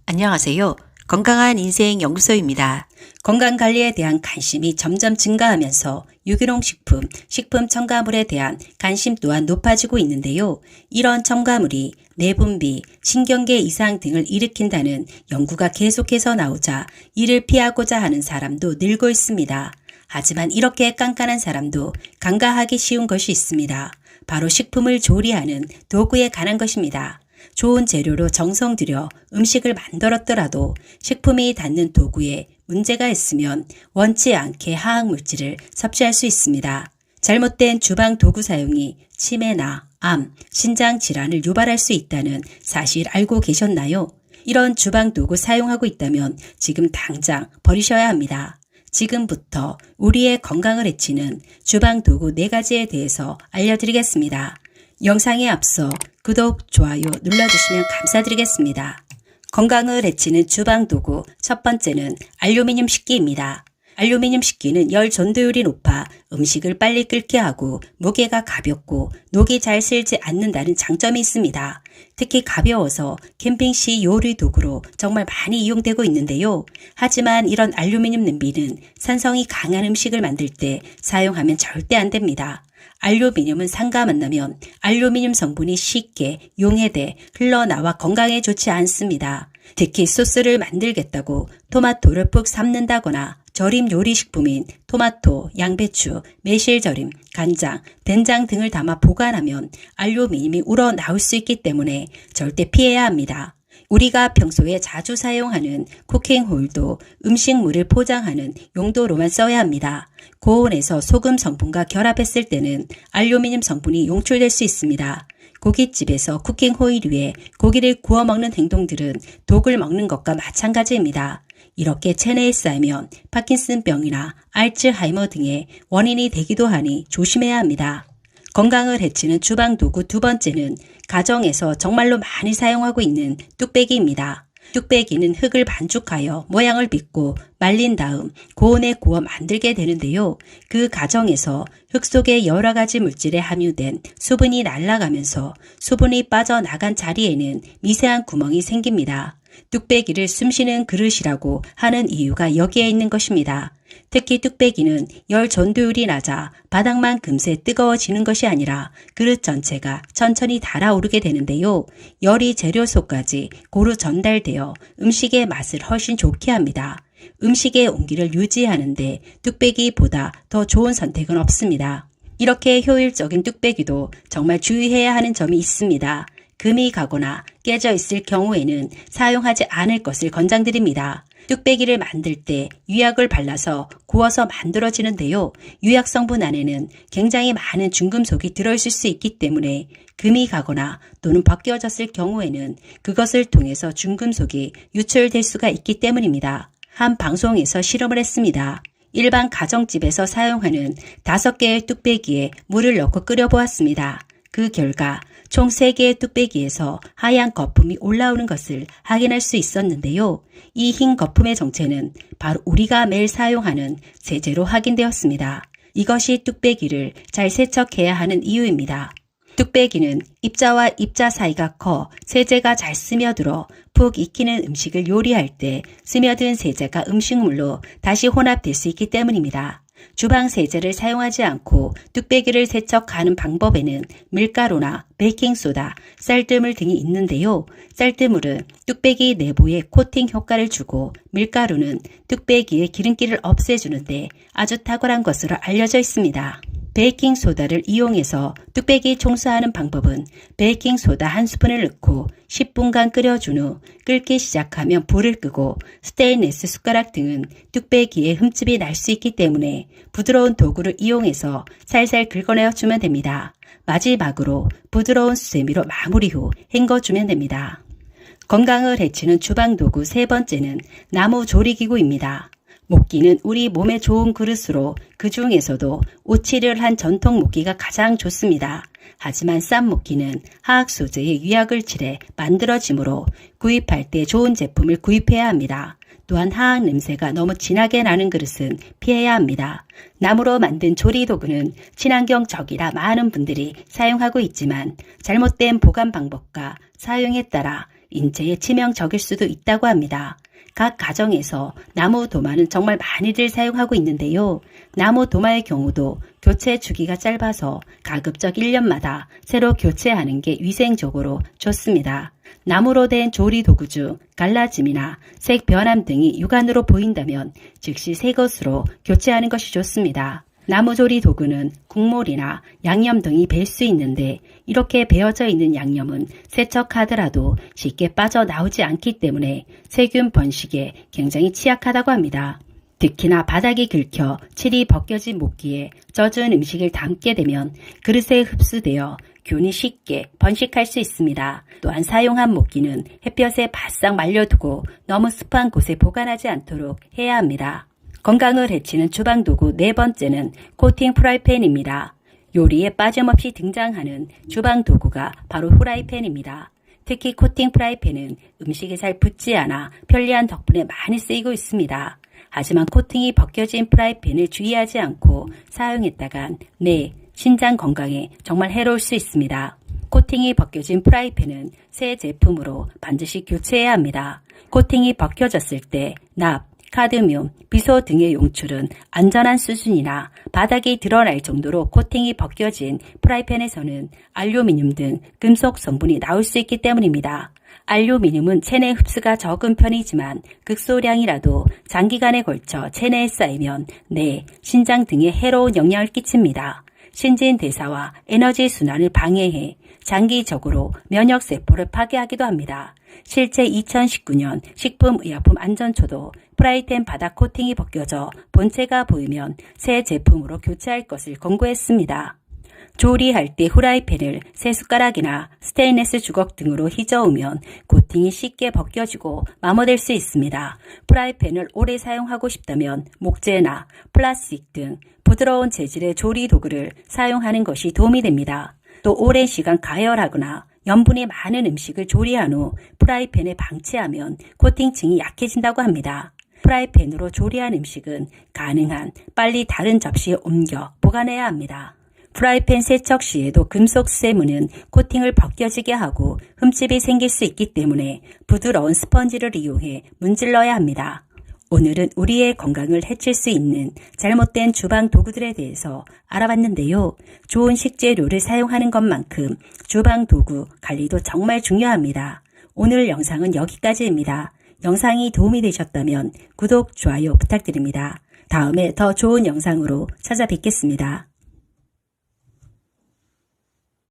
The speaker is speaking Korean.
안녕하세요. 건강한 인생 연구소입니다. 건강관리에 대한 관심이 점점 증가하면서 유기농 식품, 식품 첨가물에 대한 관심 또한 높아지고 있는데요. 이런 첨가물이 내분비, 신경계 이상 등을 일으킨다는 연구가 계속해서 나오자 이를 피하고자 하는 사람도 늘고 있습니다. 하지만 이렇게 깐깐한 사람도 간과하기 쉬운 것이 있습니다. 바로 식품을 조리하는 도구에 관한 것입니다. 좋은 재료로 정성 들여 음식을 만들었더라도 식품이 닿는 도구에 문제가 있으면 원치 않게 화학물질을 섭취할 수 있습니다. 잘못된 주방 도구 사용이 치매나 암, 신장 질환을 유발할 수 있다는 사실 알고 계셨나요? 이런 주방 도구 사용하고 있다면 지금 당장 버리셔야 합니다. 지금부터 우리의 건강을 해치는 주방 도구 4가지에 대해서 알려드리겠습니다. 영상에 앞서 구독, 좋아요 눌러주시면 감사드리겠습니다. 건강을 해치는 주방 도구 첫 번째는 알루미늄 식기입니다. 알루미늄 식기는 열 전도율이 높아 음식을 빨리 끓게 하고 무게가 가볍고 녹이 잘 슬지 않는다는 장점이 있습니다. 특히 가벼워서 캠핑 시 요리 도구로 정말 많이 이용되고 있는데요. 하지만 이런 알루미늄 냄비는 산성이 강한 음식을 만들 때 사용하면 절대 안 됩니다. 알루미늄은 산과 만나면 알루미늄 성분이 쉽게 용해돼 흘러나와 건강에 좋지 않습니다. 특히 소스를 만들겠다고 토마토를 푹 삶는다거나 절임 요리식품인 토마토, 양배추, 매실절임, 간장, 된장 등을 담아 보관하면 알루미늄이 우러나올 수 있기 때문에 절대 피해야 합니다. 우리가 평소에 자주 사용하는 쿠킹홀도 음식물을 포장하는 용도로만 써야 합니다. 고온에서 소금 성분과 결합했을 때는 알루미늄 성분이 용출될 수 있습니다. 고깃집에서 쿠킹호일 위에 고기를 구워 먹는 행동들은 독을 먹는 것과 마찬가지입니다. 이렇게 체내에 쌓이면 파킨슨병이나 알츠하이머 등의 원인이 되기도 하니 조심해야 합니다. 건강을 해치는 주방 도구 두 번째는 가정에서 정말로 많이 사용하고 있는 뚝배기입니다. 뚝배기는 흙을 반죽하여 모양을 빚고 말린 다음 고온에 구워 만들게 되는데요. 그 과정에서 흙 속에 여러 가지 물질에 함유된 수분이 날아가면서 수분이 빠져나간 자리에는 미세한 구멍이 생깁니다. 뚝배기를 숨쉬는 그릇이라고 하는 이유가 여기에 있는 것입니다. 특히 뚝배기는 열 전도율이 낮아 바닥만 금세 뜨거워지는 것이 아니라 그릇 전체가 천천히 달아오르게 되는데요. 열이 재료 속까지 고루 전달되어 음식의 맛을 훨씬 좋게 합니다. 음식의 온기를 유지하는데 뚝배기보다 더 좋은 선택은 없습니다. 이렇게 효율적인 뚝배기도 정말 주의해야 하는 점이 있습니다. 금이 가거나 깨져 있을 경우에는 사용하지 않을 것을 권장드립니다. 뚝배기를 만들 때 유약을 발라서 구워서 만들어지는데요. 유약 성분 안에는 굉장히 많은 중금속이 들어있을 수 있기 때문에 금이 가거나 또는 벗겨졌을 경우에는 그것을 통해서 중금속이 유출될 수가 있기 때문입니다. 한 방송에서 실험을 했습니다. 일반 가정집에서 사용하는 5개의 뚝배기에 물을 넣고 끓여보았습니다. 그 결과 총 3개의 뚝배기에서 하얀 거품이 올라오는 것을 확인할 수 있었는데요. 이 흰 거품의 정체는 바로 우리가 매일 사용하는 세제로 확인되었습니다. 이것이 뚝배기를 잘 세척해야 하는 이유입니다. 뚝배기는 입자와 입자 사이가 커 세제가 잘 스며들어 푹 익히는 음식을 요리할 때 스며든 세제가 음식물로 다시 혼합될 수 있기 때문입니다. 주방 세제를 사용하지 않고 뚝배기를 세척하는 방법에는 밀가루나 베이킹소다, 쌀뜨물 등이 있는데요. 쌀뜨물은 뚝배기 내부에 코팅 효과를 주고 밀가루는 뚝배기의 기름기를 없애주는데 아주 탁월한 것으로 알려져 있습니다. 베이킹소다를 이용해서 뚝배기 청소하는 방법은 베이킹소다 1스푼을 넣고 10분간 끓여준 후 끓기 시작하면 불을 끄고 스테인리스 숟가락 등은 뚝배기에 흠집이 날 수 있기 때문에 부드러운 도구를 이용해서 살살 긁어내어 주면 됩니다. 마지막으로 부드러운 수세미로 마무리 후 헹궈주면 됩니다. 건강을 해치는 주방도구 3번째는 나무 조리기구입니다. 목기는 우리 몸에 좋은 그릇으로 그 중에서도 오칠을 한 전통 목기가 가장 좋습니다. 하지만 싼 목기는 화학 소재의 유약을 칠해 만들어지므로 구입할 때 좋은 제품을 구입해야 합니다. 또한 화학 냄새가 너무 진하게 나는 그릇은 피해야 합니다. 나무로 만든 조리도구는 친환경적이라 많은 분들이 사용하고 있지만 잘못된 보관 방법과 사용에 따라 인체에 치명적일 수도 있다고 합니다. 각 가정에서 나무 도마는 정말 많이들 사용하고 있는데요. 나무 도마의 경우도 교체 주기가 짧아서 가급적 1년마다 새로 교체하는 게 위생적으로 좋습니다. 나무로 된 조리 도구 중 갈라짐이나 색 변함 등이 육안으로 보인다면 즉시 새 것으로 교체하는 것이 좋습니다. 나무조리 도구는 국물이나 양념 등이 벨 수 있는데 이렇게 베어져 있는 양념은 세척하더라도 쉽게 빠져나오지 않기 때문에 세균 번식에 굉장히 취약하다고 합니다. 특히나 바닥이 긁혀 칠이 벗겨진 목기에 젖은 음식을 담게 되면 그릇에 흡수되어 균이 쉽게 번식할 수 있습니다. 또한 사용한 목기는 햇볕에 바싹 말려두고 너무 습한 곳에 보관하지 않도록 해야 합니다. 건강을 해치는 주방도구 네 번째는 코팅 프라이팬입니다. 요리에 빠짐없이 등장하는 주방도구가 바로 후라이팬입니다. 특히 코팅 프라이팬은 음식이 잘 붙지 않아 편리한 덕분에 많이 쓰이고 있습니다. 하지만 코팅이 벗겨진 프라이팬을 주의하지 않고 사용했다간 내 신장 건강에 정말 해로울 수 있습니다. 코팅이 벗겨진 프라이팬은 새 제품으로 반드시 교체해야 합니다. 코팅이 벗겨졌을 때 납, 카드뮴, 비소 등의 용출은 안전한 수준이나 바닥이 드러날 정도로 코팅이 벗겨진 프라이팬에서는 알루미늄 등 금속 성분이 나올 수 있기 때문입니다. 알루미늄은 체내 흡수가 적은 편이지만 극소량이라도 장기간에 걸쳐 체내에 쌓이면 뇌, 신장 등에 해로운 영향을 끼칩니다. 신진대사와 에너지 순환을 방해해 장기적으로 면역세포를 파괴하기도 합니다. 실제 2019년 식품의약품안전처도 프라이팬 바닥 코팅이 벗겨져 본체가 보이면 새 제품으로 교체할 것을 권고했습니다. 조리할 때 후라이팬을 새 숟가락이나 스테인리스 주걱 등으로 휘저으면 코팅이 쉽게 벗겨지고 마모될 수 있습니다. 프라이팬을 오래 사용하고 싶다면 목재나 플라스틱 등 부드러운 재질의 조리 도구를 사용하는 것이 도움이 됩니다. 또 오랜 시간 가열하거나 염분이 많은 음식을 조리한 후 프라이팬에 방치하면 코팅층이 약해진다고 합니다. 프라이팬으로 조리한 음식은 가능한 빨리 다른 접시에 옮겨 보관해야 합니다. 프라이팬 세척 시에도 금속 쇠문은 코팅을 벗겨지게 하고 흠집이 생길 수 있기 때문에 부드러운 스펀지를 이용해 문질러야 합니다. 오늘은 우리의 건강을 해칠 수 있는 잘못된 주방 도구들에 대해서 알아봤는데요. 좋은 식재료를 사용하는 것만큼 주방 도구 관리도 정말 중요합니다. 오늘 영상은 여기까지입니다. 영상이 도움이 되셨다면 구독, 좋아요 부탁드립니다. 다음에 더 좋은 영상으로 찾아뵙겠습니다.